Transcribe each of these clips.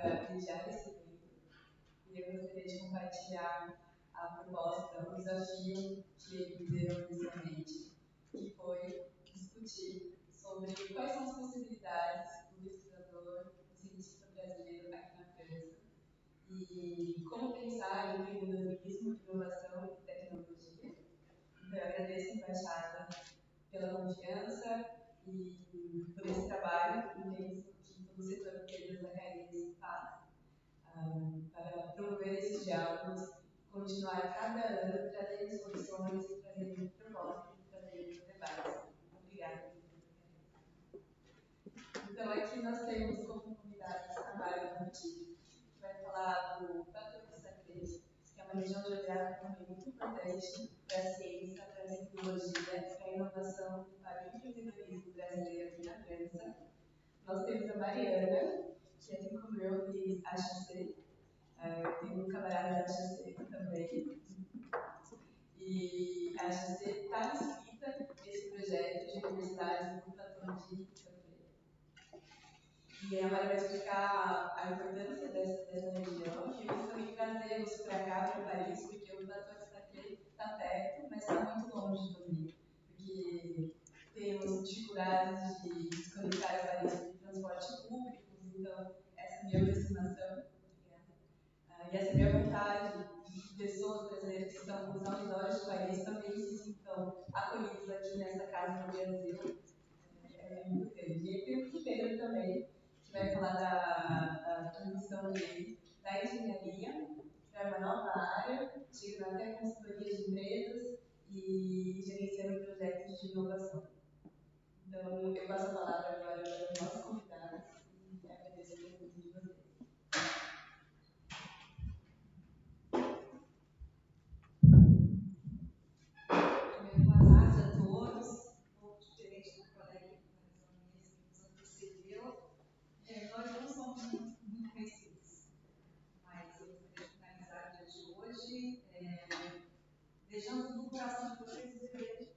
mediar esse evento. E eu gostaria de compartilhar a proposta, o desafio que eles deram inicialmente, que foi discutir sobre quais são as possibilidades do pesquisador, do cientista brasileiro aqui na França, e como pensar em empreendedorismo, inovação e tecnologia. Então, eu agradeço a embaixada pela confiança e por esse trabalho intenso que todo o setor de Zacarias faz para promover esses diálogos, continuar cada ano trazendo soluções, trazendo propostas, trazendo debates. Obrigada. Então, aqui nós temos como convidados a Mara Monti, que vai falar do Fator de Sacred, que é uma região geográfica também muito importante para a ciência, para a tecnologia, para a inovação, para o empreendedorismo brasileiro aqui na França. Nós temos a Mariana, que assim como eu fiz HC, eu tenho um camarada da HC também, e a HC está inscrita nesse projeto de universidades do Platão de e a Maria vai explicar a importância dessa região e nós também trazemos para cá, para Paris, porque o Platão está perto, mas está muito longe também, porque temos dificuldades de desconectar a Paris de transporte público, então essa é a minha aproximação e essa é a minha vontade de pessoas brasileiras que estão nos arredores de Paris também se sintam acolhidos aqui nessa casa no Brasil. É muito grande. E tem o Pedro também, que vai falar da transição dele da engenharia para uma nova área, chegando até consultoria de empresas e gerenciando projetos de inovação. Então, eu passo a palavra agora para os nossos convidados e agradeço a presença de vocês. Boa tarde a todos. Um pouco diferente da colega que nos antecedeu. Nós não somos muito conhecidos, mas eu gostaria de finalizar o dia de hoje beijando no coração de vocês o dever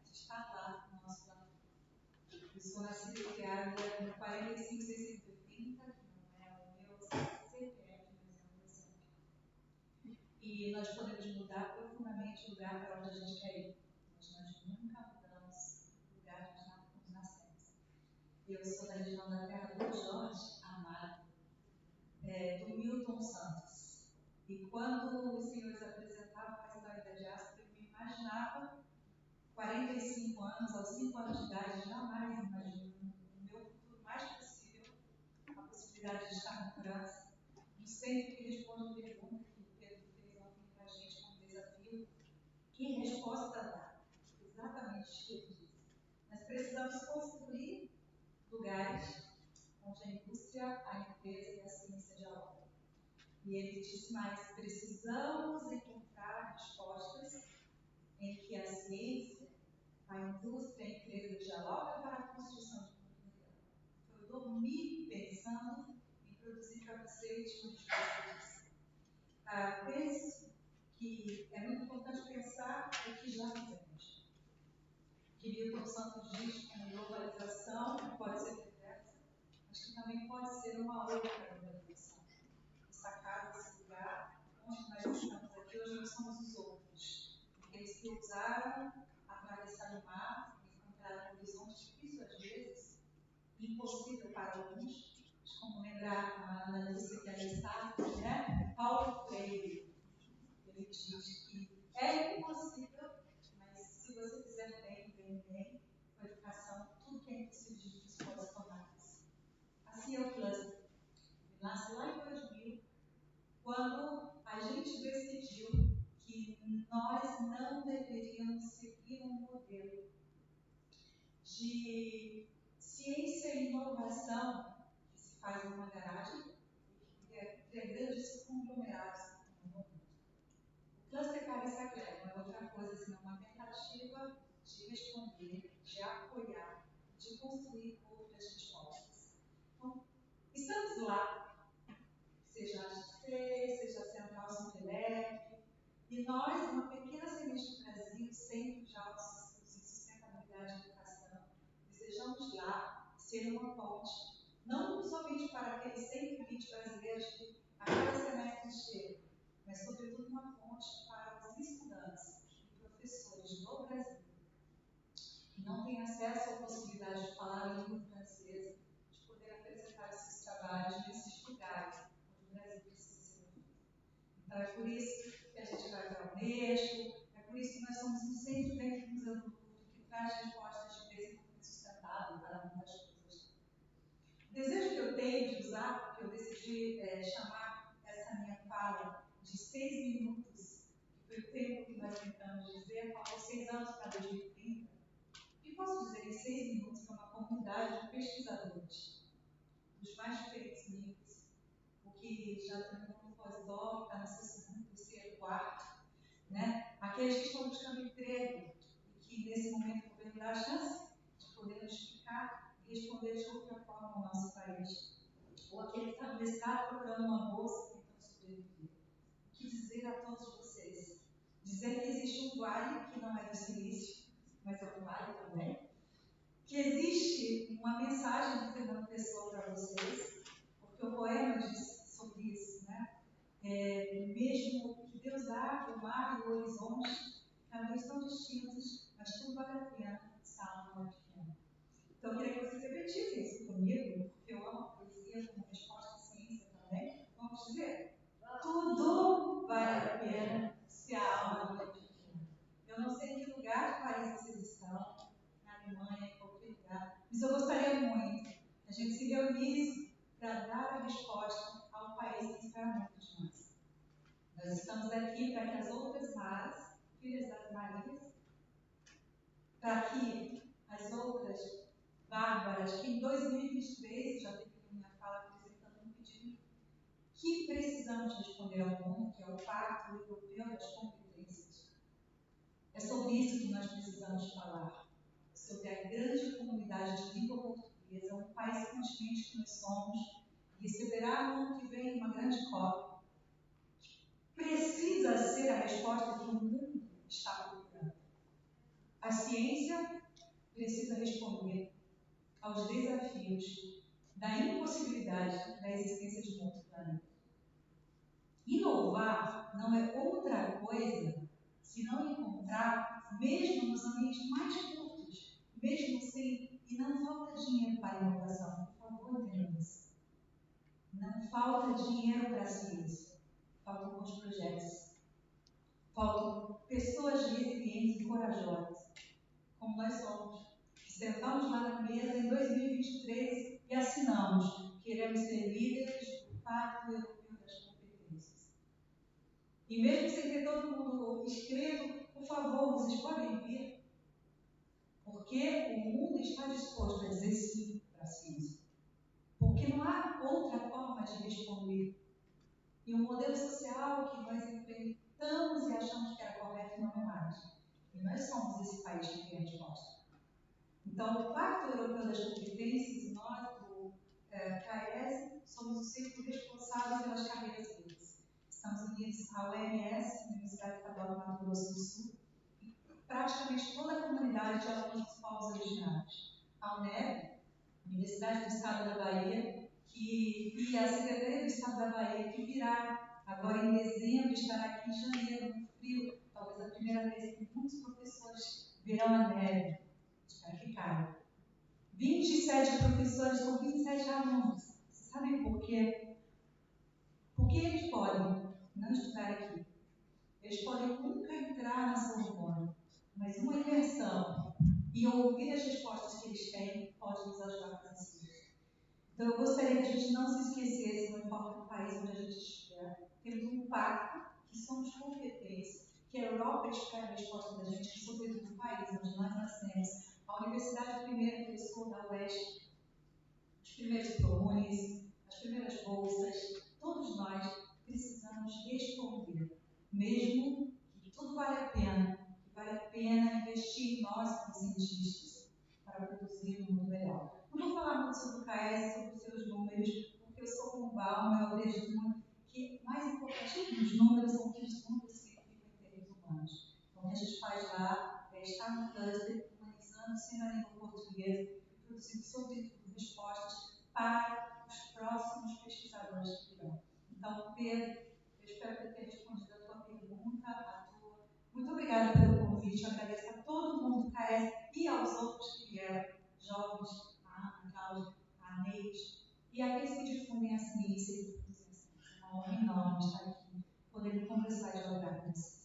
de estar lá no nosso plano. Eu sou nascida e criada no 45630, que não é o meu CPF, mas é o meu CPF. E nós podemos mudar profundamente o lugar para onde a gente quer ir. Nós nunca mudamos o lugar onde nós nascemos. Eu sou da região da terra do Jorge Amado, do Milton Santos. E quando os senhores apresentavam a história da diáspora, eu me imaginava 45 anos, aos 5 anos de idade, jamais imagino no meu futuro mais possível a possibilidade de estar na França. No centro que responde a pergunta que o Pedro fez ontem para a gente como desafio. Que resposta dá? Exatamente o que ele disse. Nós precisamos construir lugares onde a indústria, a empresa e a ciência dialogam. E ele disse mais, precisamos encontrar respostas em que a ciência, a indústria e a empresa dialogam para a construção de mundo melhor. Então, eu dormi pensando em produzir para vocês uma resposta disso. Penso que é muito importante pensar o que já fizemos. Que Milton Santos diz que a globalização pode ser diversa, mas que também pode ser uma outra globalização. Essa casa, esse lugar, onde nós estamos aqui, hoje nós somos os outros. Aqueles que ousaram atravessar o mar, encontrar um horizonte difícil às vezes, impossível para alguns, mas como lembrar a Ana Lúcia que ali está, né? Paulo Freire, ele diz que é impossível, mas se você fizer bem, com a educação, tudo que é impossível de difícil pode se tornar fácil. Assim é o cluster. Ele nasce lá em 2000, quando a gente decidiu que nós não deveríamos seguir um modelo de ciência e inovação que se faz numa garagem e que cria grandes conglomerados no mundo. O cluster Cariçaclé não é outra coisa senão uma tentativa de responder, de apoiar, de construir outras respostas. Então, estamos lá, seja a HC, seja a Central Sintelec, e nós, uma pequena semente do Brasil, Centro de Autossuficiência e Sustentabilidade e Educação, desejamos lá ser uma ponte não somente para aqueles 120 brasileiros que a cada semestre chegam, mas sobretudo uma fonte para os estudantes e professores do Brasil que não têm acesso à possibilidade de falar a língua francesa, de poder apresentar esses trabalhos nesses lugares onde o Brasil precisa ser ouvido. Então é por isso que a gente vai para a Unesco, é por isso que nós somos um centro dentro do Museu do Louvre que traz respostas de desenvolvimento sustentável para muitas coisas. O desejo que eu tenho de usar, porque eu decidi chamar essa minha fala de 6 minutos, que foi o tempo que nós tentamos dizer, faltam 6 anos para 2030, e posso dizer em 6 minutos que é uma comunidade de pesquisadores, dos mais diferentes níveis, o que já terminou no pós-doc, está no seu segundo, terceiro, quarto, né? Aqueles que estão buscando emprego e que nesse momento o governo dá a chance de poder nos explicar e responder de outra forma ao nosso país. Ou aquele que está no mestrado procurando uma bolsa tentando sobreviver. O que dizer a todos vocês? Dizer que existe um vale que não é do silício, mas é um vale também. Que existe uma mensagem de Fernando Pessoa para vocês, porque o poema diz sobre isso, né? Mesmo que Deus abre o mar e o horizonte, caminhos tão distintos, mas tudo vale a pena se a alma é pequena. Então, eu queria que vocês repetissem isso comigo, porque eu amo a poesia como resposta à ciência também. Vamos dizer? Tudo vale a pena se a alma é pequena. Eu não sei em que lugar do país vocês estão, na Alemanha, em qualquer lugar, mas eu gostaria muito que a gente se reunisse para dar a resposta ao país que espera muito de nós. Nós estamos aqui para que as outras Maras, filhas das Marias, para que as outras Bárbaras, que em 2023, já teve minha fala apresentando um pedido que precisamos responder ao mundo, que é o Pacto Europeu das Competências. É sobre isso que nós precisamos falar, sobre a grande comunidade de língua portuguesa, um país continente que nós somos, e receberá no ano que vem uma grande COP. Precisa ser a resposta que o mundo está procurando. A ciência precisa responder aos desafios da impossibilidade da existência de um outro planeta. Inovar não é outra coisa se não encontrar, mesmo nos ambientes mais curtos, mesmo sem, e não falta dinheiro para a inovação, por favor, entendam isso. Não falta dinheiro para a ciência, faltam bons projetos, faltam pessoas resilientes e corajosas, como nós somos. Sentamos lá na mesa em 2023 e assinamos. Queremos ser líderes do Pacto Europeu das Competências. E mesmo sem ter todo mundo inscrito, por favor, vocês podem vir, porque o mundo está disposto a dizer sim para a ciência. Porque não há outra forma de responder. E o modelo social que nós enfrentamos e achamos que era correto não é mais. E nós somos esse país que tem a resposta. Então, o Pacto Europeu das Competências, nós do CAES, somos o centro responsável pelas carreiras livres. Estamos unidos à OMS, Universidade Estadual do Mato Grosso do Sul, e praticamente toda a comunidade de alunos dos povos originários. A UNEB, Universidade do Estado da Bahia, e a Secretaria do Estado da Bahia, que virá agora em dezembro, estará aqui em janeiro, no frio, talvez a primeira vez que muitos professores verão a neve. Espero que caia. 27 professores com 27 alunos. Vocês sabem por quê? Porque eles podem não estudar aqui. Eles podem nunca entrar na Sorbonne, mas uma imersão e ouvir as respostas que eles têm pode nos ajudar a fazer isso. Então, eu gostaria que a gente não se esquecesse, não importa o país onde a gente estiver, temos um pacto que somos competentes, que a Europa espera a resposta da gente, que sobretudo o país onde nós nascemos, a Universidade Primeira Pessoa da UESC, os primeiros ProUnis, as primeiras bolsas, todos nós precisamos responder, mesmo que tudo vale a pena, que vale a pena investir em nós como cientistas para produzir um mundo melhor. Não vou falar muito sobre o CAES, sobre os seus números, porque eu sou como Bauman, eu vejo muito que mais importante que os números são que os números significam em termos humanos. Então, o que a gente faz lá é estar no cluster, humanizando, sendo a língua portuguesa, e produzindo, sobretudo, respostas para os próximos pesquisadores que virão. Então, Pedro, eu espero ter respondido a tua pergunta, Muito obrigada pelo convite, eu agradeço a todo mundo, Caes, e aos outros que vieram, jovens, a Ana, a Cláudia, a Neide, e aqueles que difundem a ciência e difundem a ciência. É uma honra enorme estar aqui, poder conversar e dialogar com vocês.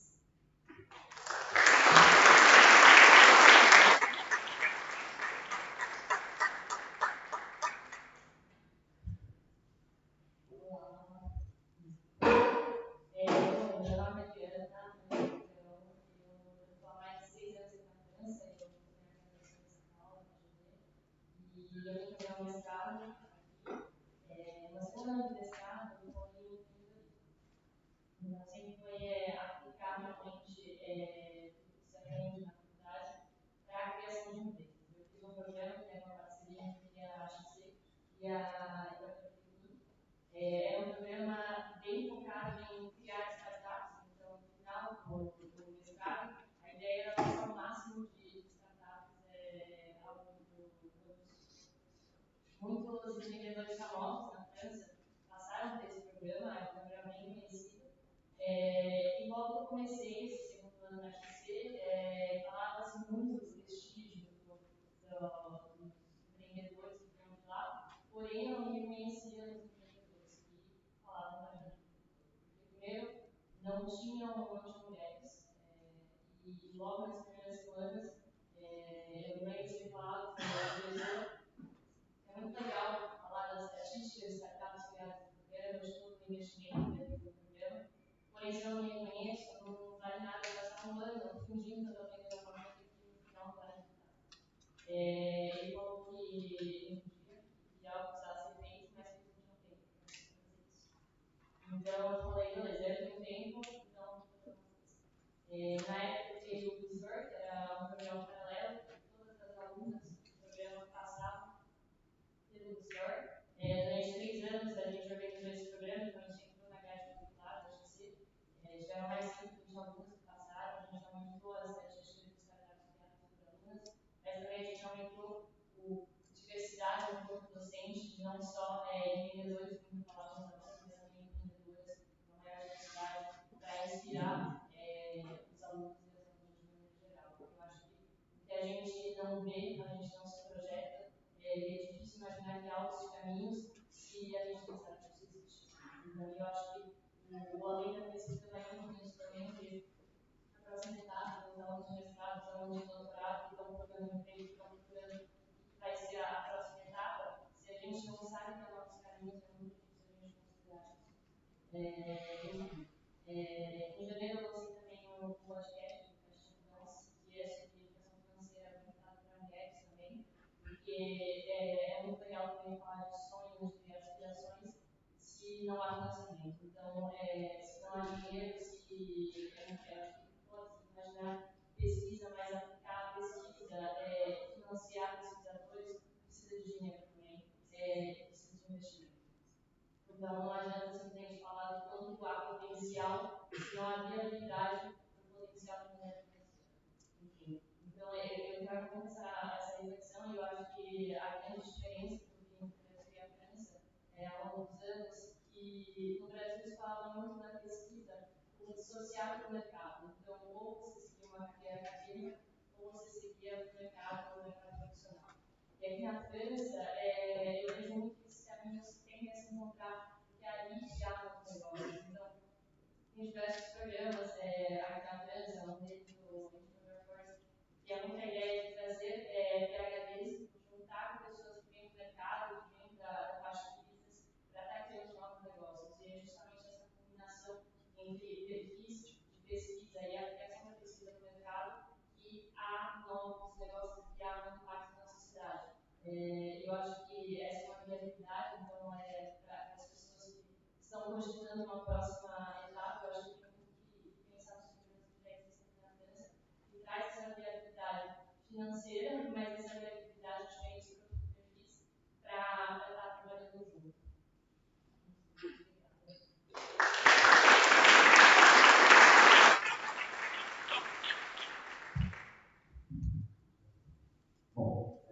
Bom,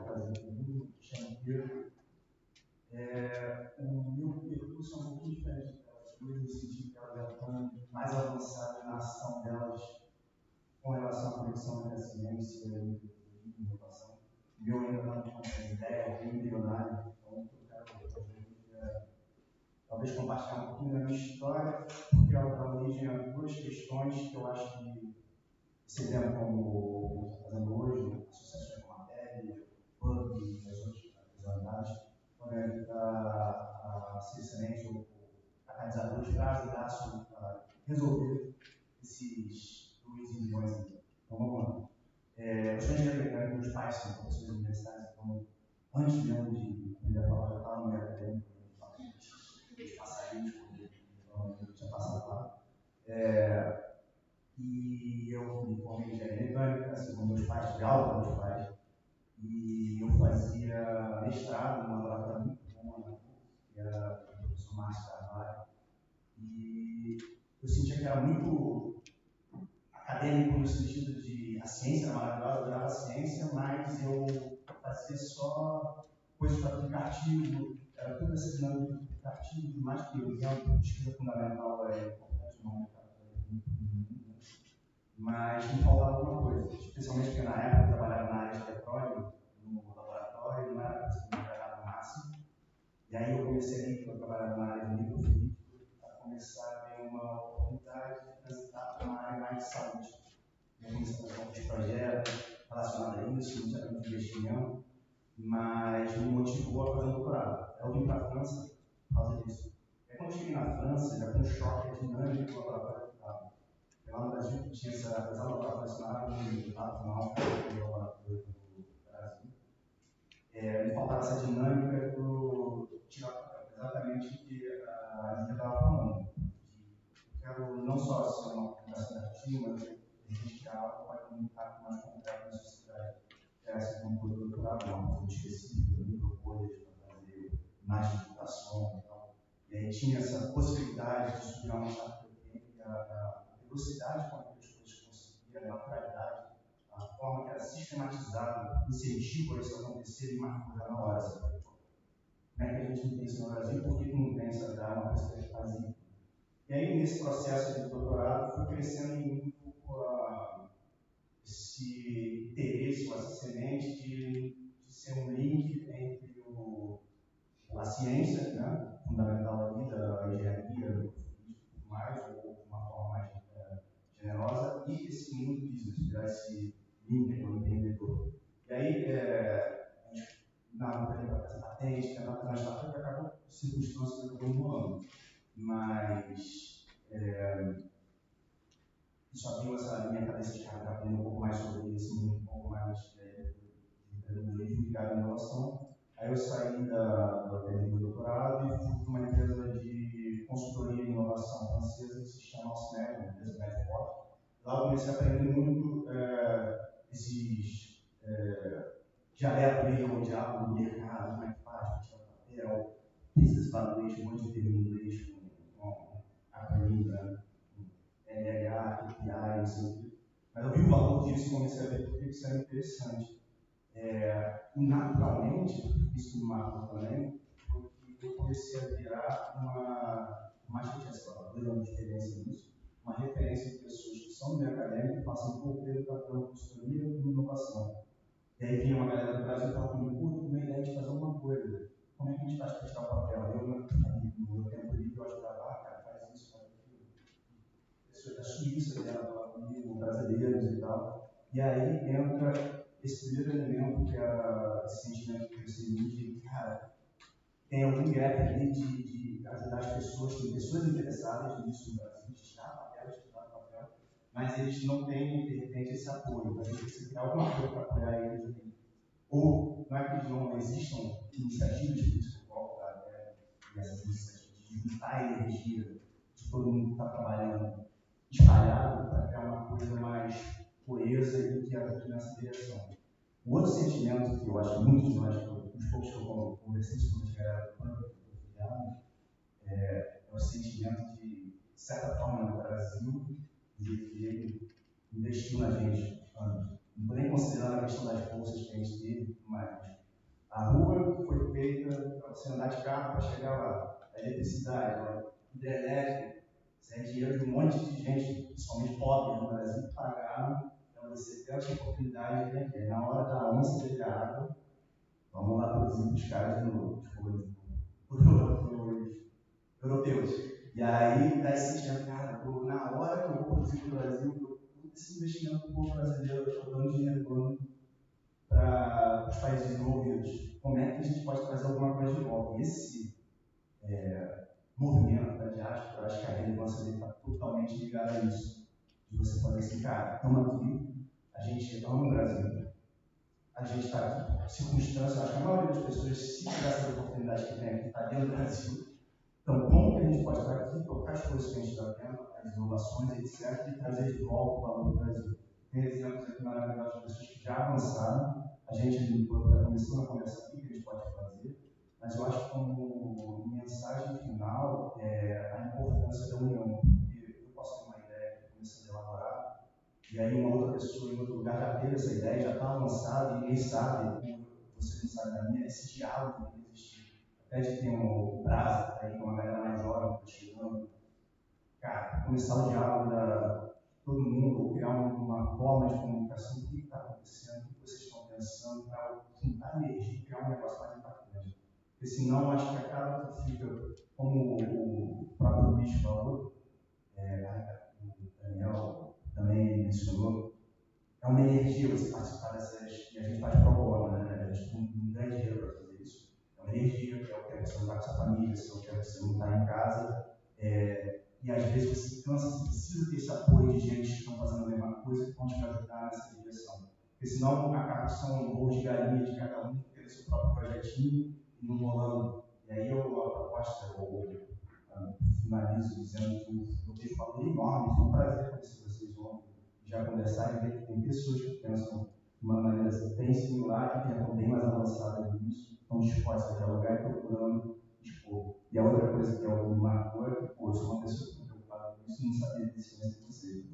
prazer comigo, me chamo Pedro, meu ainda não tem ideia, eu milionário, então eu quero talvez compartilhar um pouquinho da minha história, porque ela dá origem a duas questões que eu acho que esse evento, como está fazendo hoje, associações como a TED, PUB e as outras organizações, podem ajudar a ser excelentes catalisadores para ajudar a resolver esses 2 milhões aqui. Então vamos lá. Eu sou engenheiro mecânico, meus pais são professores universitários, então antes mesmo de aprender a falar, já estava no meio acadêmico, os passarinhos, eu tinha passado lá. E eu me formei em engenharia mecânica, segundo meus pais, tive aula com meus pais, e eu fazia mestrado numa laboratório muito bom, que era o professor Márcio Carvalho, e eu sentia que era muito acadêmico no sentido de a ciência era maravilhosa, eu adorava a ciência, mas eu fazia só coisas para aplicativo, era tudo essa dinâmica de aplicativo, mais que eu entendo, pesquisa fundamental é importante no mercado, mas me faltava alguma coisa, especialmente porque na época eu trabalhava na área de petróleo, no laboratório, não era coisa que me agradava o máximo, e aí eu comecei a trabalhar na área de microfísica, para começar a ter uma oportunidade de transitar para uma área mais de saúde. Eu comecei a fazer alguns projetos relacionados a isso, não tinha tanto investimento, mas me motivou a fazer um doutorado. Eu vim para a França por causa disso. E quando eu cheguei na França, já foi um choque dinâmico do laboratório que estava. Lá no Brasil tinha apesar do laboratório funcionar no resultado final, que era o laboratório do Brasil. Me faltava essa dinâmica do exatamente o que a Lívia estava falando. Eu quero não só ser uma publicação ativa, mas a gente criar algo que vai comunicar mais concreto na sociedade. Essa como doutorado, uma coisa específica, microcoisas para fazer mais divulgação e tal. E aí tinha essa possibilidade de estudar uma startup e a velocidade com que as coisas conseguiam, a naturalidade, a forma que era sistematizada, incentiva isso a acontecer e marca já na hora. Sabe? Como é que a gente não tem isso no Brasil? Por que não tem essa uma coisa que a gente fazia? E aí, nesse processo de doutorado, foi crescendo em um pouco esse interesse, essa semente de ser um link entre a ciência, né, fundamental ali, da engenharia, do tudo mais, ou de uma forma mais generosa, e esse mundo business, virar esse link com o empreendedor. E aí, a gente, na luta para fazer patente, tentar fazer uma startup, acabou por circunstâncias que acabou enrolando. Mas isso abriu essa minha cabeça de cara para aprender um pouco mais sobre esse mundo, um pouco mais de empreendedorismo ligado à inovação. Aí eu saí do doutorado e fui para uma empresa de consultoria e inovação francesa que se chama Alcimec, uma empresa média forte. Lá eu comecei a aprender muito esses dialetos meio diálogo do mercado, como é que faz, tirar papel, business valuation, um monte de termo em inglês com acrônimo, né? LH, KPI, assim. Mas eu vi o valor disso e comecei a ver porque isso era interessante. E naturalmente, isso me marcou também, porque eu comecei a virar mais que tinha 2 anos de experiência nisso, uma referência de pessoas que são do meio acadêmico e passam por Pedro para dando consultoria e inovação. E aí vinha uma galera do Brasil e falava comigo, uma ideia de fazer alguma coisa. Como é que a gente faz para tirar o papel? Eu, no meu tempo livre, eu ajudava, cara, faz isso, faz aquilo. Pessoas da Suíça vieram falar comigo, brasileiros e tal. E aí entra esse primeiro elemento, que era esse sentimento que eu recebi de, cara, tem algum gap ali de ajudar as pessoas, tem pessoas interessadas nisso no Brasil, de tirar papel, mas eles não têm, de repente, esse apoio. A gente precisa criar alguma coisa para apoiar eles ali. Ou não é que eles não existam iniciativas de psicólogo, e essas iniciativas de juntar a energia de todo mundo que está trabalhando espalhado para criar uma coisa mais coesa e que aqui nessa direção. O outro sentimento que eu acho que muitos de nós, os poucos que eu conversei sobre a galera do banco, é o sentimento de certa forma, no Brasil, de que ele investiu na gente antes. Não estou nem considerando a questão das bolsas que a gente teve, mas a rua foi feita para você andar de carro para chegar lá. A eletricidade, a hidrelétrica, isso é dinheiro de um monte de gente, principalmente pobre no Brasil, que pagaram. Então para você ter essa oportunidade de aqui. Na hora da onça beber água, vamos lá produzir os caras de novo, os europeus. E aí dá esse sentimento, cara, na hora que eu vou produzir para o Brasil, todo esse investimento do povo brasileiro, eu estou dando dinheiro para os países desenvolvidos. Como é que a gente pode trazer alguma coisa de volta? E esse movimento da diáspora, eu acho que a relevância dele está totalmente ligada a isso. De você fazer assim, cara, estamos aqui, a gente ama o Brasil, a gente está aqui por circunstâncias, acho que a maioria das pessoas, se tiver essa oportunidade que tem aqui, está dentro do Brasil. Então, como que a gente pode estar aqui, tocar as coisas que a gente está vendo, as inovações, etc., e trazer de volta o valor do Brasil? Tem exemplos aqui maravilhosos de pessoas que já avançaram, a gente está começando a conversar aqui, que a gente pode fazer, mas eu acho que como mensagem final, a importância da união, porque eu posso ter uma ideia que começando a elaborar, e aí uma outra pessoa em outro lugar já teve essa ideia, já está avançada, e ninguém sabe, você não sabe da minha, esse diálogo que existe. Até de ter um prazo, aí uma galera mais jovem que está chegando, cara, começar o diálogo da todo mundo, ou criar uma forma de comunicação, o que está acontecendo, o que vocês estão pensando, para tentar emergir, criar um negócio mais impactante. Porque senão, acho que acaba que fica, como o próprio Luiz falou, o Daniel também mencionou, é uma energia você participar dessas, e a gente faz pro bono, né? A gente não ganha dinheiro para fazer isso. É uma energia, que é o que você não está com sua família, que é o que você não está em casa. E às vezes você cansa, você precisa ter esse apoio de gente que estão fazendo a mesma coisa que vão te ajudar nessa direção. Porque senão acaba que são voos de galinha de cada um, tendo seu próprio projetinho e não rolando. E aí a proposta, eu finalizo dizendo que eu vejo um valor enorme, foi um prazer conhecer vocês ontem, já conversar e ver que tem pessoas que pensam de uma maneira bem similar, que tentam bem mais avançada nisso, estão dispostas a dialogar e procurando expor. E a outra coisa que é o que me marcou é que, pô, eu sou uma pessoa que preocupada com isso e não sabia desse de vocês.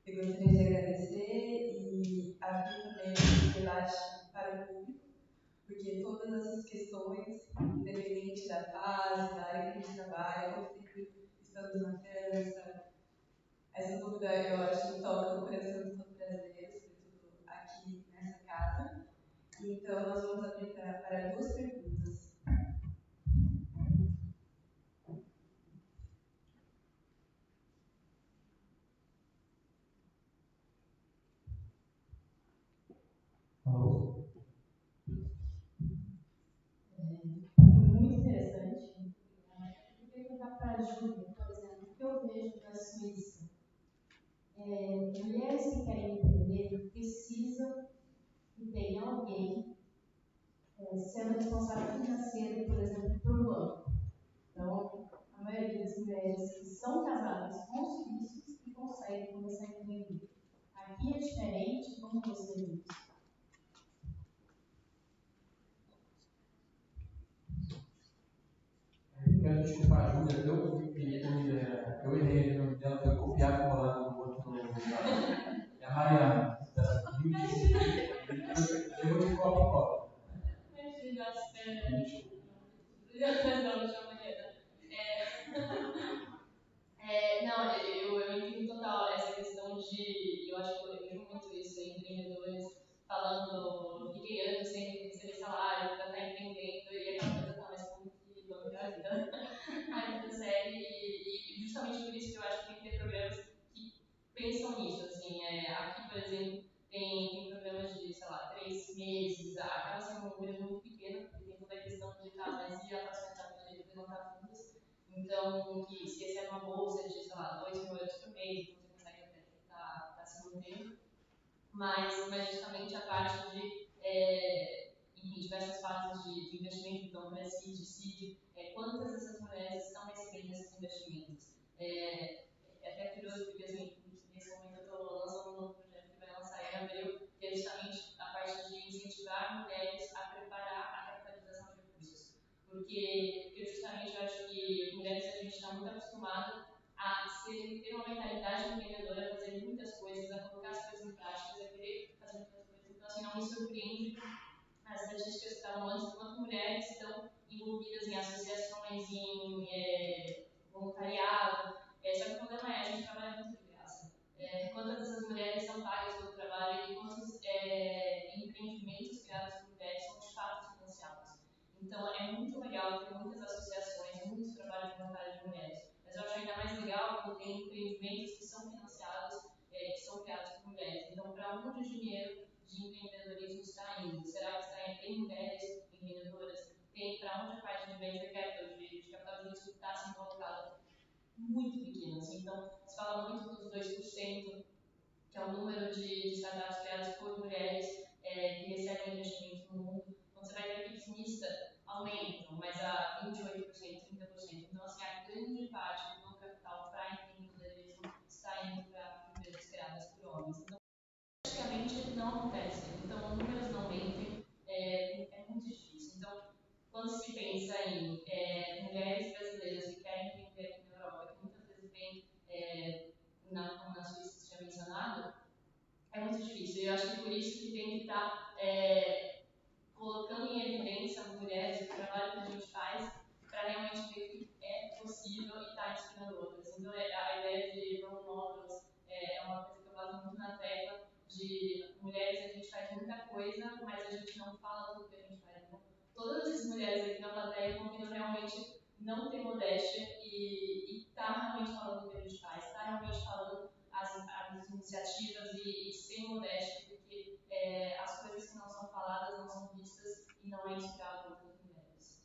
Eu gostaria de agradecer e abrir também esse debate para o público, porque todas essas questões, independente da fase, da área que a gente trabalha, quanto tempo estamos na França, essa dúvida eu acho que toca no coração de todos os brasileiros, sobretudo aqui nessa casa. Então, nós vamos abrir para duas perguntas. Muito interessante. Eu queria perguntar para a Júlia, por exemplo, o que eu vejo na Suíça. Mulheres que querem empreender precisam que tenha alguém sendo responsável financeiro, por exemplo, para o banco. Então, a maioria das mulheres que são casadas com suíços e conseguem começar a empreender. Aqui é diferente, como você diz. Quero desculpar a Júlia, eu errei o nome dela, foi copiado e colado do outro lugar. É a Mariana, da Rio de Janeiro. Eu vou de copa em copa. Não, eu entendo total essa questão de. Eu acho que eu vejo muito isso em empreendedores falando, fiquei anos sem receber salário para estar empreendendo e aquela coisa tá mais como que vamos a vida. A vida segue e justamente por isso que eu acho que tem que ter programas que pensam nisso. Assim, aqui, por exemplo, tem programas de, sei lá, 3 meses, acaba sendo um número muito pequeno, porque tem toda a questão de mas e a próxima etapa de levantar fundos. Então, que se recebe uma bolsa de, sei lá, 2.000 euros por mês, então você consegue até tá se mantendo. Mas justamente a parte de, enfim, diversas fases de investimento, então, pré-seed, seed, quantas dessas mulheres estão recebendo esses investimentos? É até curioso, porque, assim, nesse momento eu estou lançando um novo projeto que vai lançar em abril, que é justamente a parte de incentivar mulheres a preparar a capitalização de recursos. Porque justamente eu acho que mulheres a gente está muito acostumado a ter uma mentalidade empreendedora, a fazer muitas coisas, a colocar as coisas em prática, a querer fazer muitas coisas me surpreende as estatísticas que estavam antes, quanto mulheres estão envolvidas em associações, em voluntariado. Só que o problema é, a gente trabalha muito de graça. Quantas dessas mulheres são pagas pelo trabalho e quantos empreendimentos criados por mulheres são de fato financiados. Então, é muito legal ter muitas associações, muitos trabalhos voluntários de mulheres. Mas eu acho ainda mais legal quando tem empreendimentos que são financiados, que são criados por mulheres. Então, para onde o dinheiro de empreendedorismo está indo? Será que está indo em mulheres empreendedoras? Tem para onde a parte de venture capital, de capital de risco, está sendo colocada? Muito pequena. Assim. Então, se fala muito dos 2%, que é o número de startups criadas por mulheres que recebem investimento no mundo. Quando você vai ver equipes mistas, aumentam, mas a 28%, 30%. Então, assim, a grande parte do capital para empreendedorismo está indo para empresas criadas por homens. Então, praticamente não acontece. Então, números não mentem, é muito difícil. Então, quando se pensa em mulheres brasileiras que querem empreender aqui na Europa, que muitas vezes vêm, como na Suíça você tinha mencionado, é muito difícil. Eu acho que por isso que tem que estar colocando em evidência as mulheres, o trabalho que a gente faz, para realmente ver que é possível e estar inspirando outras. Então, a ideia de role models é uma coisa que eu bato muito na tecla, de mulheres a gente faz muita coisa, mas a gente não fala tudo que a gente faz. Então, todas as mulheres aqui na plateia combinam realmente não ter modéstia e estar realmente falando do que a gente faz, estar realmente falando as iniciativas e sem modéstia, porque as coisas que não são faladas não são vistas e não é inspirado por outras mulheres.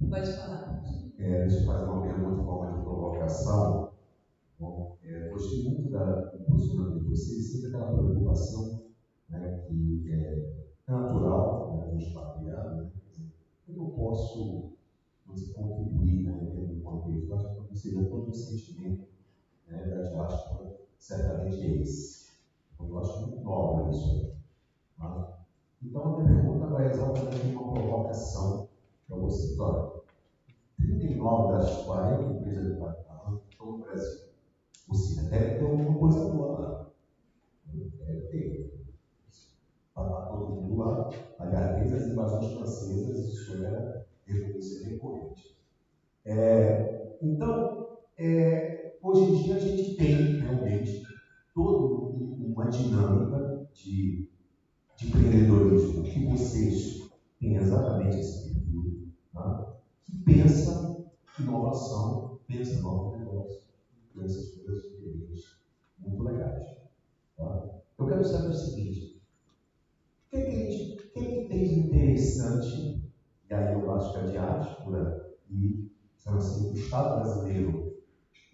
Pode falar. Deixa eu fazer uma pergunta em forma de provocação. Bom, gostei muito do posicionamento de vocês, sempre aquela preocupação, né, que é natural, né, do expatriado, né? Como eu posso contribuir, né, dentro do contexto? Eu acho que seja todo o sentimento, né, da diáspora, certamente é esse. Então, eu acho muito nobre isso. Tá? Então, a minha pergunta vai exatamente uma provocação para você. Olha, 39 das 40 empresas de capital estão no Brasil. Ou seja, deve ter alguma coisa boa lá. Deve ter. Está todo mundo lá. Aliás, desde as invasões francesas, isso era reconhecido recorrente. Então, hoje em dia a gente tem realmente toda uma dinâmica de empreendedorismo que vocês têm exatamente esse perfil, tá? Que pensa inovação, pensa novos negócios, pensa as coisas diferentes, muito legais. Tá? Eu quero saber o seguinte: o que tem de interessante, e aí eu acho que a diáspora e assim, o Estado brasileiro,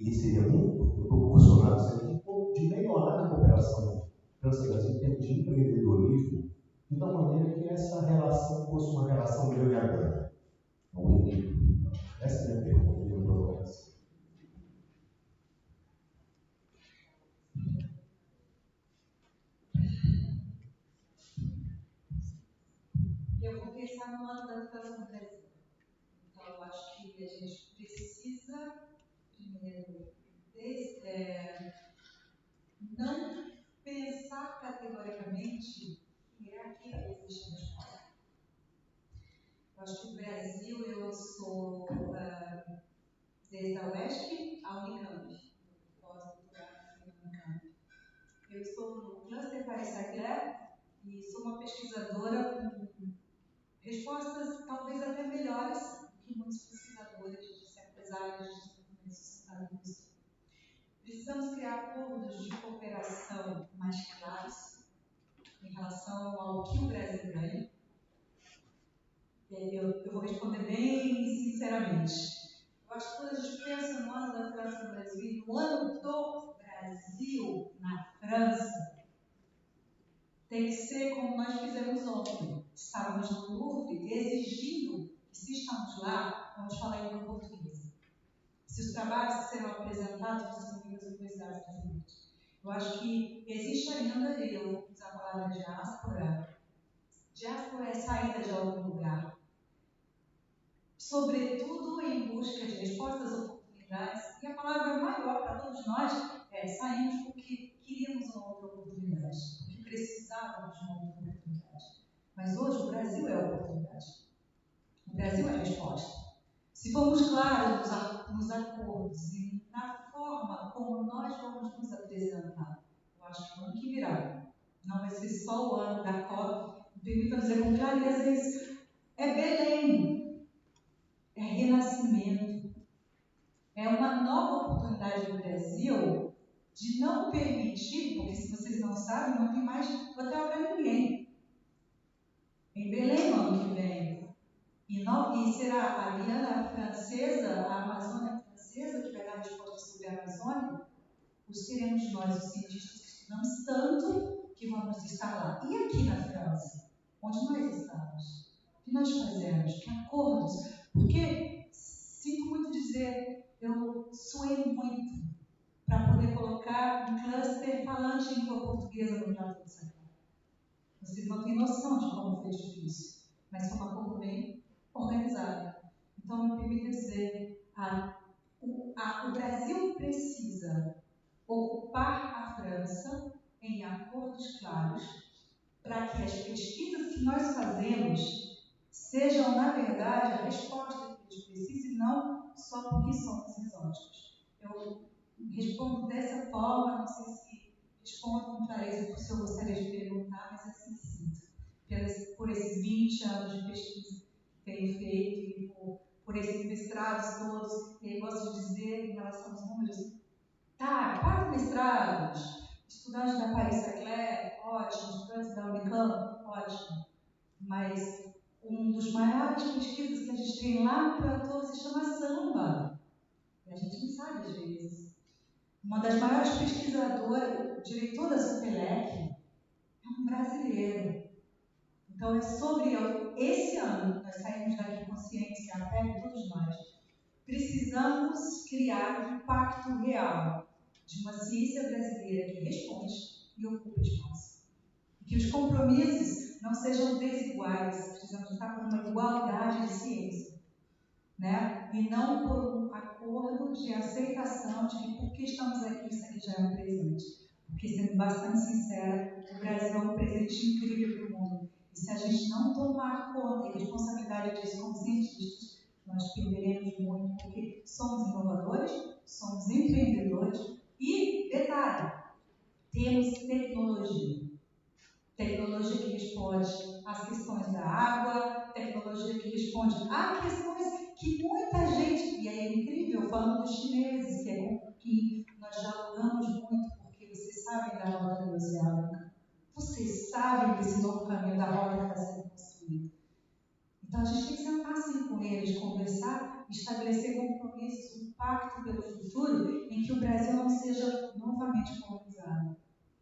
ele seria muito proporcionado, seria um pouco de melhorar a cooperação França-Brasil em termos de empreendedorismo, de tal maneira que essa relação fosse uma relação ganha-ganha. Essa é a minha pergunta, minha provocação. Eu vou pensar no ano da educação no Brasil. Então, eu acho que a gente precisa, primeiro, não pensar categoricamente que é aquilo que existe na escola. Eu acho que o Brasil, eu sou desde a UESC à Unicamp, pós-doutorado na Unicamp. Eu estou no Cluster Paris Saclay e sou uma pesquisadora com respostas talvez até melhores do que muitos pesquisadores de certas áreas de desenvolvimento sustentável. Precisamos criar acordos de cooperação mais claros em relação ao que o Brasil ganha. Eu vou responder bem sinceramente. Eu acho que quando a gente pensa no ano da França no Brasil e no ano do Brasil na França, tem que ser como nós fizemos ontem. Estávamos no Louvre exigindo que, se estamos lá, vamos falar em língua portuguesa. Se os trabalhos que serão apresentados precisam vir das universidades brasileiras. Eu acho que existe ainda, e eu vou usar a palavra diáspora. Diáspora é saída de algum lugar. sobretudo em busca de respostas, oportunidades, e a palavra maior para todos nós é: saímos porque queríamos uma outra oportunidade, porque precisávamos de uma outra oportunidade. Mas hoje o Brasil é a oportunidade. O Brasil é a resposta. Se formos claros nos acordos e na forma como nós vamos nos apresentar, eu acho que o ano que virá não vai ser só o ano da COP, permita dizer com clareza isso, é Belém, é renascimento, é uma nova oportunidade do Brasil de não permitir, porque se vocês não sabem, não tem mais hotel para ninguém. Em Belém, no ano que vem. E será a Guiana Francesa, a Amazônia Francesa, que vai dar resposta sobre a Amazônia? Ou seremos nós, os cientistas, que estudamos tanto que vamos estar lá? E aqui na França, onde nós estamos? O que nós fazemos? Que acordos? Porque, sinto muito dizer, eu suei muito para poder colocar um cluster falante em língua portuguesa no Teatro de São Paulo. Vocês não têm noção de como foi difícil, mas foi uma acordo bem organizada. Então, me permita dizer, o Brasil precisa ocupar a França em acordos claros para que as pesquisas que nós fazemos sejam, na verdade, a resposta que eles precisam e não só porque somos exóticos. Eu respondo dessa forma, não sei se respondo com clareza porque eu gostaria de perguntar, mas assim sinto. Por esses 20 anos de pesquisa que tenho feito e por esses mestrados todos, e gosto de dizer em relação aos números, 4 mestrados, estudantes da Paris-Saclay, ótimo, estudantes da Unicamp, ótimo, mas um dos maiores pesquisas que a gente tem lá para todos se chama samba, e a gente não sabe às vezes. Uma das maiores pesquisadoras, diretora da Supelec, é um brasileiro. Então é sobre esse ano, nós saímos daqui conscientes que a pele de todos nós, precisamos criar um impacto real de uma ciência brasileira que responde e ocupa espaço. E que os compromissos não sejam desiguais, precisamos estar por uma igualdade de ciência, né? E não por um acordo de aceitação de que porque estamos aqui, isso aqui já é um presente. Porque, sendo bastante sincera, o Brasil é um presente incrível para o mundo. E se a gente não tomar conta e responsabilidade disso como cientistas, nós perderemos muito, porque somos inovadores, somos empreendedores e, detalhe, temos tecnologia. Tecnologia que responde às questões da água, tecnologia que responde a questões que muita gente, e é incrível, falando dos chineses, que é com quem nós dialogamos muito, porque vocês sabem da rota transoceânica, vocês sabem desse novo caminho da rota que está sendo construído. Então a gente tem que sentar assim com eles, conversar, estabelecer compromissos, um pacto pelo futuro em que o Brasil não seja novamente colonizado,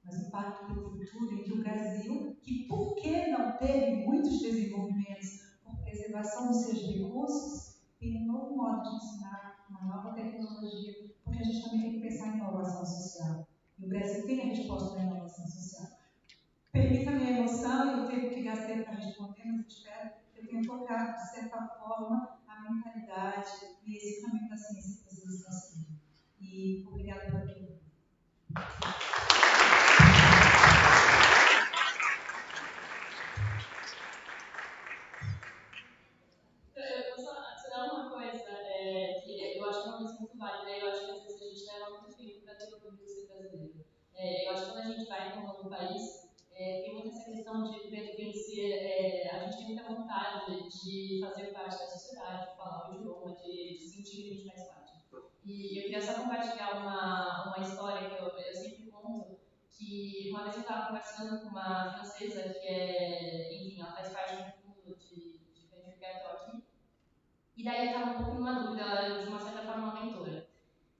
mas um pacto pelo futuro em que o Brasil, que por que não teve muitos desenvolvimentos por preservação dos seus recursos, tem um novo modo de ensinar, uma nova tecnologia, porque a gente também tem que pensar em inovação social. E o Brasil tem a resposta da inovação social. Permita-me a emoção e o tempo que gastei para responder, mas eu espero que eu tenha tocado, de certa forma, a mentalidade e esse caminho da ciência que vocês estão seguindo. E obrigada por tudo. Eu vou só adicionar uma coisa que eu acho uma coisa muito válida, eu acho que às vezes a gente leva muito tempo para ter orgulho de ser brasileiro. Eu acho que quando a gente vai para um outro país, tem muito essa questão de pertencer, a gente tem muita vontade de fazer parte da sociedade, de falar o idioma, de sentir que a gente faz parte. E eu queria só compartilhar uma história que eu sempre conto, que uma vez eu estava conversando com uma francesa que enfim, ela faz parte de um fundo de venture capital aqui, e daí eu estava um pouco numa dúvida, ela de uma certa forma uma mentora.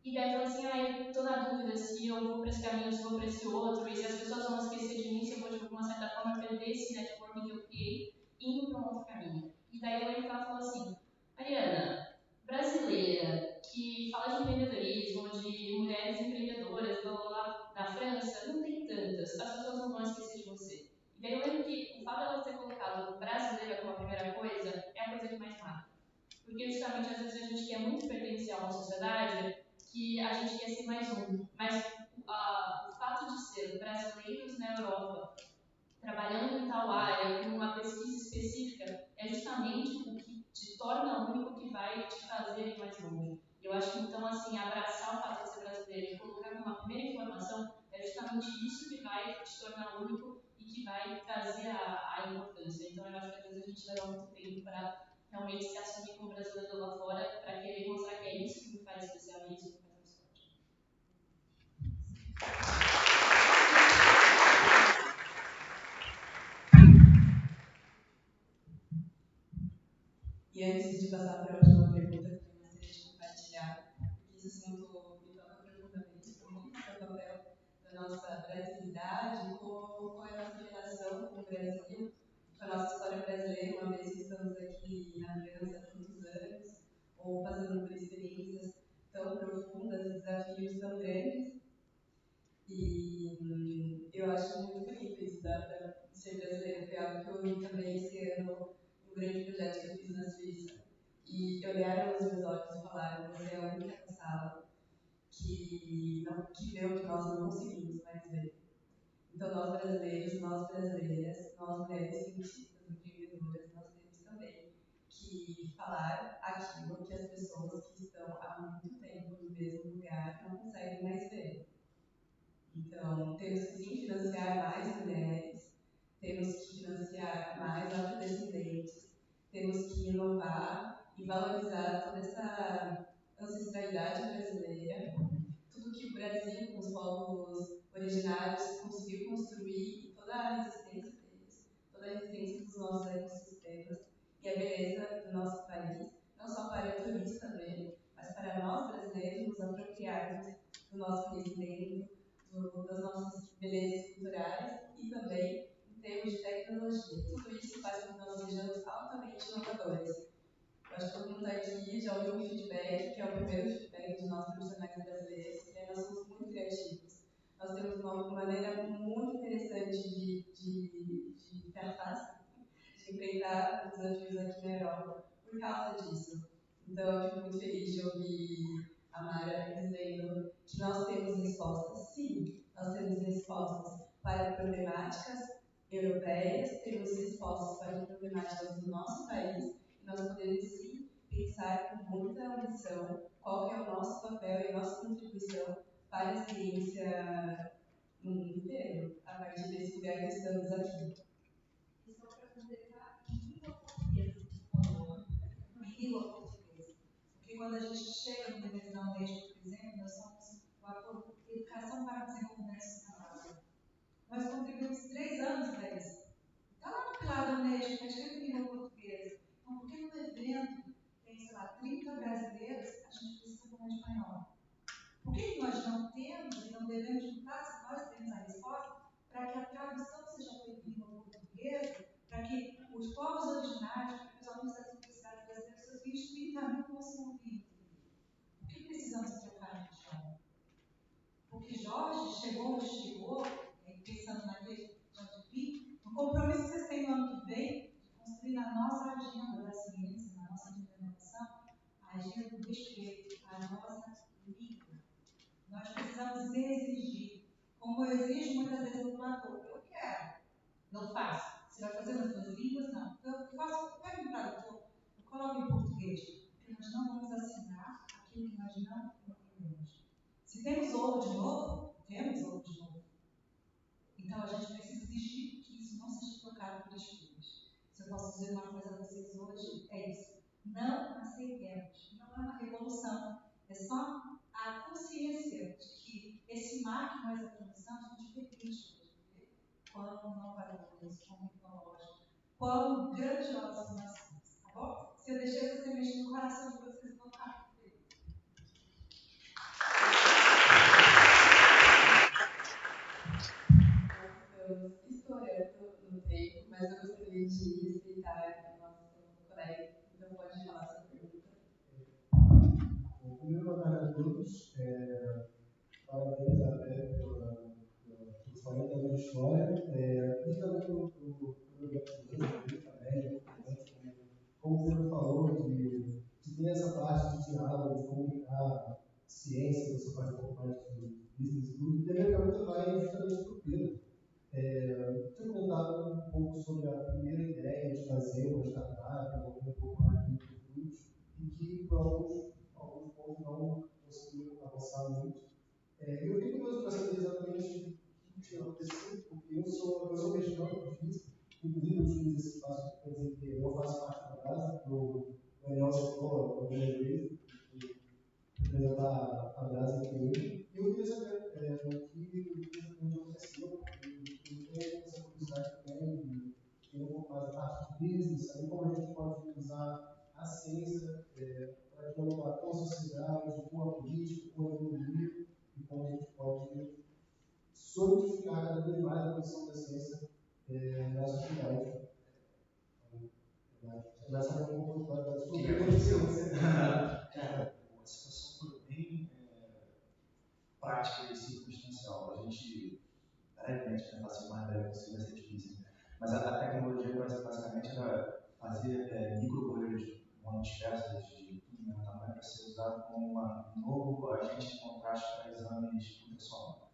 E daí eu falei assim, eu estou na dúvida se eu vou para esse caminho, se eu vou para esse outro, e se as pessoas vão esquecer de mim, se eu vou, de uma certa forma, perder esse networking que eu criei, indo para um outro caminho. E daí eu lembro que ela falou assim, Mariana, brasileira, que fala de empreendedorismo, de mulheres empreendedoras, blá blá blá, na França, não tem tantas, as pessoas não vão esquecer de você. E daí eu lembro que o fato de ela ter colocado brasileira como a primeira coisa, é a coisa que mais marca. Porque justamente às vezes a gente quer muito pertencer a uma sociedade que a gente quer ser mais um. Mas o fato de ser brasileiros na Europa, trabalhando em tal área, com uma pesquisa específica, é justamente o que te torna único, que vai te fazer ir mais longe. Eu acho que, então, assim, abraçar o fato de ser brasileiro e colocar como primeira informação é justamente isso que vai te tornar único e que vai trazer a importância. Então, eu acho que às vezes a gente leva muito tempo para realmente se assumir como brasileiro lá fora, para querer mostrar que é isso que me faz especial, é isso que me faz mais forte. E antes de passar para a última pergunta, que eu gostaria de compartilhar, porque esse assunto me toca profundamente, muito o papel da nossa brasilidade, qual é a nossa relação com o Brasil, com a nossa história brasileira, uma vez que estamos aqui na França há tantos anos, ou passando por experiências tão profundas, desafios tão grandes. E eu acho muito bonito isso de ser brasileiro, foi algo que eu vi também esse ano, um grande projeto que eu fiz na Suíça. E olharam nos meus olhos e falaram: você é a única sala que vê o que nós não conseguimos mais ver. Então, nós brasileiros, nós brasileiras, nós mulheres cientistas, empreendedoras, nós temos também que falar aquilo que as pessoas que estão há muito tempo no mesmo lugar não conseguem mais ver. Então, temos que sim financiar mais mulheres, temos que financiar mais afrodescendentes, temos que inovar e valorizar toda essa ancestralidade brasileira, tudo que o Brasil, com os povos originários, conseguiu construir, toda a resistência deles, toda a resistência dos nossos ecossistemas e a beleza do nosso país, não só para o turista ver, mas para nós brasileiros nos apropriarmos do nosso conhecimento, das nossas belezas culturais e também em termos de tecnologia. Tudo isso faz com que nós sejamos altamente inovadores. Eu acho que todo mundo aqui já ouviu um feedback, que é o primeiro feedback de nós profissionais brasileiros, que é nós somos muito criativos. Nós temos uma maneira muito interessante de interface, de enfrentar os desafios aqui na Europa por causa disso. Então, eu fico muito feliz de ouvir a Mara dizendo que nós temos respostas. Sim, nós temos respostas para problemáticas europeias, temos respostas para problemáticas do nosso país, e nós podemos sim pensar com muita ambição qual que é o nosso papel e a nossa contribuição para a ciência no mundo inteiro, a partir desse lugar que estamos aqui. E só para completar, em língua portuguesa, em língua portuguesa. Porque quando a gente chega no Universidade Unesco, por exemplo, nós somos o acordo Educação para o Desenvolvimento Sustentável. Nós contribuímos 3 anos para isso. Está lá no pilar da Unesco, está escrito em língua portuguesa. Então, por que no evento tem, sei lá, 30 brasileiros, a gente precisa falar espanhol? Por que nós não temos e não devemos lutar, se nós temos a resposta, para que a tradução seja feita em língua portuguesa, para que os povos originários, para que os alunos das universidades brasileiras, seus filhos também possam ouvir? Por que precisamos trocar de idioma? Porque Jorge chegou onde chegou, pensando naquele JP, no compromisso que vocês têm no ano que vem, de construir na nossa agenda da ciência, na nossa agenda da inovação, a agenda do respeito à nossa língua. Nós precisamos exigir, como eu exijo muitas vezes do tradutor. Eu quero, não faço. Você vai fazer nas duas línguas? Não. Eu faço, pego um tradutor, eu coloco em português, porque nós não vamos assinar aquilo que nós não entendemos. Se temos ovo de novo, temos ovo de novo. Então a gente precisa exigir que isso não seja trocado por escolhas. Se eu posso dizer uma coisa a vocês hoje, é isso. Não aceitemos. Não é uma revolução. É só a consciência de que esse mar que nós atravessamos nos permite hoje ver quão inovadores, quão tecnológicos, quão grandiosos nós somos. Tá bom? Se eu deixei essa semente no coração de vocês, vão ficar felizes. Estourando no tempo, mas eu gostaria de respeitar o nosso colega, então pode falar sua pergunta. Primeiro, boa tarde a todos. Parabéns até pelos 40 anos de história. E também pelo projeto de também, é importante, como o Pedro falou, de se essa parte de diálogo, de comunicar ciência, você faz um pouco mais de business e tudo, e a minha pergunta vai justamente para o Pedro. Tinha comentado um pouco sobre a primeira ideia de fazer uma startup, um pouco mais de frutos, e que por alguns pontos não conseguiu avançar muito. Eu fico curioso para saber exatamente o que tinha acontecido, porque eu sou mexicano de física, inclusive eu fiz esse passo para dizer que eu faço parte da casa, o Daniel citou a primeira vez, representar a Brasa aqui hoje. E eu queria saber o que aconteceu, e tem essa curiosidade também, de ter um pouco mais a parte de business, saber como a gente pode usar a ciência para dialogar com a sociedade, com a política, com a economia, e como a gente pode solidificar cada vez mais a posição da ciência na sociedade. Essa é um pouco da sua pergunta. Cara, a situação foi bem prática e circunstancial. A gente, brevemente, tentar ser o mais breve possível, vai ser difícil. Mas a tecnologia, basicamente, era fazer microbolhas monosféricas de tudo mesmo tamanho para ser usado como um novo agente de contraste para exames ultrassonômicos.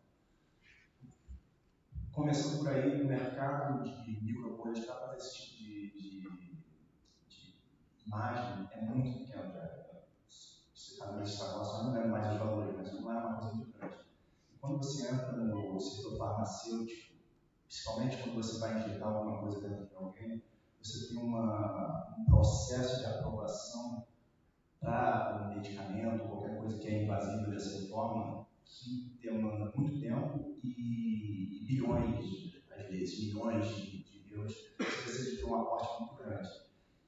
Começando por aí, o mercado de microbolhas para fazer esse tipo de imagem é muito pequeno já. Você está no extrapolação, não lembro mais os valores, mas não é uma coisa muito grande. E quando você entra no setor farmacêutico, principalmente quando você vai injetar alguma coisa dentro de alguém, você tem um processo de aprovação para um medicamento, qualquer coisa que é invasiva dessa forma, que demanda muito tempo e bilhões, às vezes, milhões de euros, você precisa de um aporte muito grande.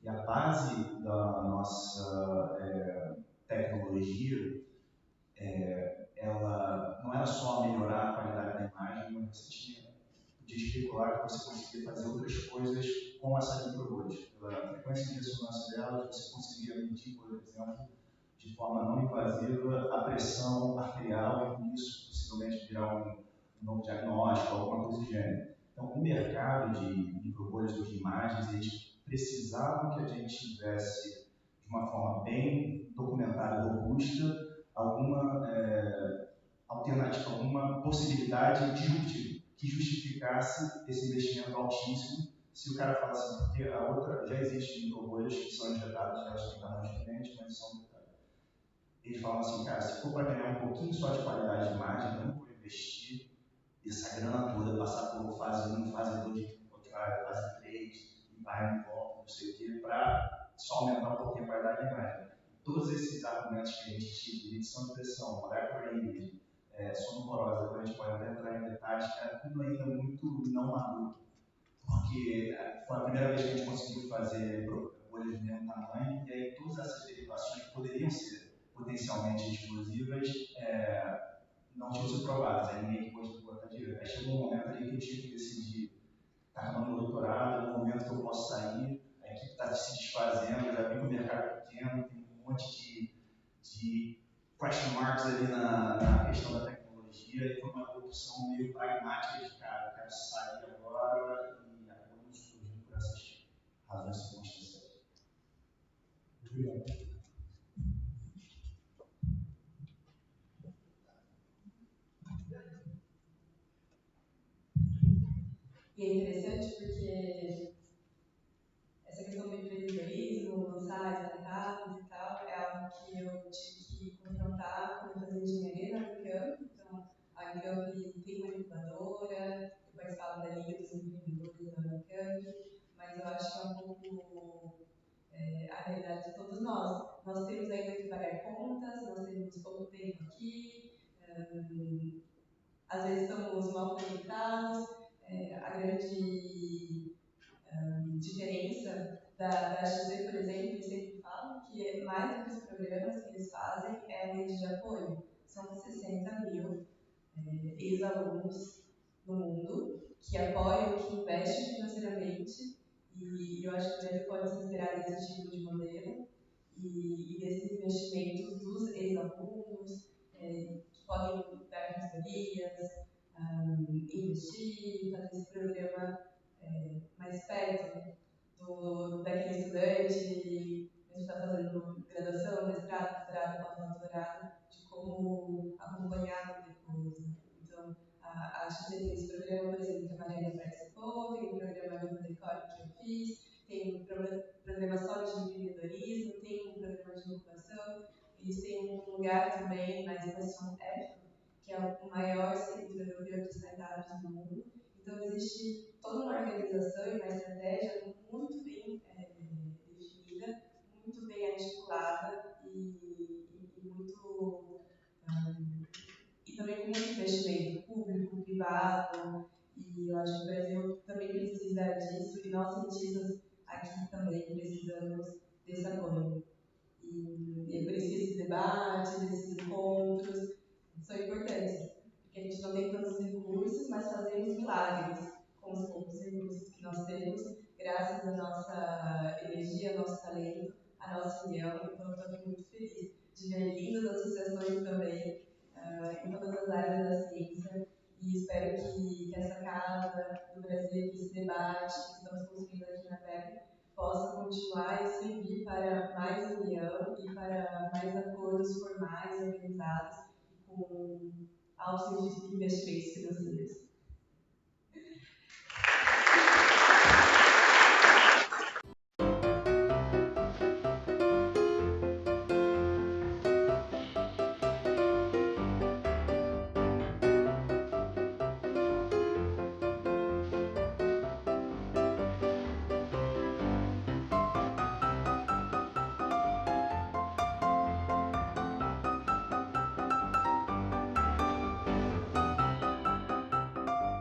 E a base da nossa tecnologia, ela não era só melhorar a qualidade da imagem, mas você podia especular que você conseguia fazer outras coisas com essas microbolhas. Pela frequência de ressonância delas, você conseguia medir, por exemplo, de forma não invasiva, a pressão arterial, e com isso possivelmente virar um novo diagnóstico, alguma coisa do gênero. Então, o mercado de microbolhas de imagens, eles precisavam que a gente tivesse, de uma forma bem documentada e robusta, alguma alternativa, alguma possibilidade disruptiva que justificasse esse investimento altíssimo. Se o cara fala assim, porque a outra, já existe microbolhas que são injetadas, elas têm tamanhos diferentes, mas são. Eles falam assim, cara, se for para ganhar um pouquinho só de qualidade de imagem, eu não vou investir essa grana toda, passar por fase 1, fase 2, fase 3, e vai e volta, não sei o quê, para só aumentar um pouquinho a qualidade da imagem. Todos esses argumentos que a gente tinha de são de pressão, molecular imaging, sonoporosa, agora a gente pode até entrar em detalhes, é tudo ainda muito não maduro. Porque foi a primeira vez que a gente conseguiu fazer bolhas do mesmo tamanho, e aí todas essas derivações que poderiam ser potencialmente explosivas não tinham sido provadas, aí ninguém pôde botar direito. Aí chegou um momento ali que eu tive que decidir, está acabando meu doutorado, é um momento que eu posso sair, a equipe está se desfazendo, eu já vi que o mercado é pequeno, tem um monte de question marks ali na questão da tecnologia, e foi uma opção meio pragmática de, cara, eu quero sair agora, e acabou nos surgindo por essas razões circunstanciais. Obrigado. E é interessante porque essa questão do empreendedorismo, lançar startups e tal, é algo que eu tive que confrontar quando eu fazia engenharia na Unicamp. Então, a Unicamp tem uma incubadora, eu participava da Liga dos Empreendedores da Unicamp, mas eu acho que é um pouco a realidade de todos nós. Nós temos ainda que pagar contas, nós temos pouco tempo aqui, às vezes estamos mal conectados. A grande diferença da XP, por exemplo, eles sempre falam que mais do que os programas que eles fazem é a rede de apoio. São 60 mil ex-alunos no mundo que apoiam, que investem financeiramente, e eu acho que deve pode se esperar desse tipo de modelo e desses investimentos dos ex-alunos que podem dar consultorias, investir, fazer esse programa mais perto daquele estudante que está fazendo graduação elaborada de como acompanhar depois. Né? Então, a XP tem esse programa, por exemplo, que a Mariana participou, tem um programa no Decore que eu fiz, tem um programa só de empreendedorismo, tem um programa de incubação, eles têm um lugar também na Estação F, que é o maior centro europeu de startups do mundo. Então, existe toda uma organização e uma estratégia muito bem definida, muito bem articulada e muito. E também com muito investimento público, privado, e eu acho que o Brasil também precisa disso, e nós cientistas aqui também precisamos desse apoio. E é por isso que esses debates, esses encontros são importantes, porque a gente não tem tantos recursos, mas fazemos milagres com os poucos recursos que nós temos, graças à nossa energia, ao nosso talento, à nossa união. Então, eu estou muito feliz de ver lindas associações também em todas as áreas da ciência, e espero que essa casa do Brasil, que esse debate que estamos construindo aqui na PEC, possa continuar e servir para mais união e para mais acordos formais, organizados, com altos investimentos financeiros.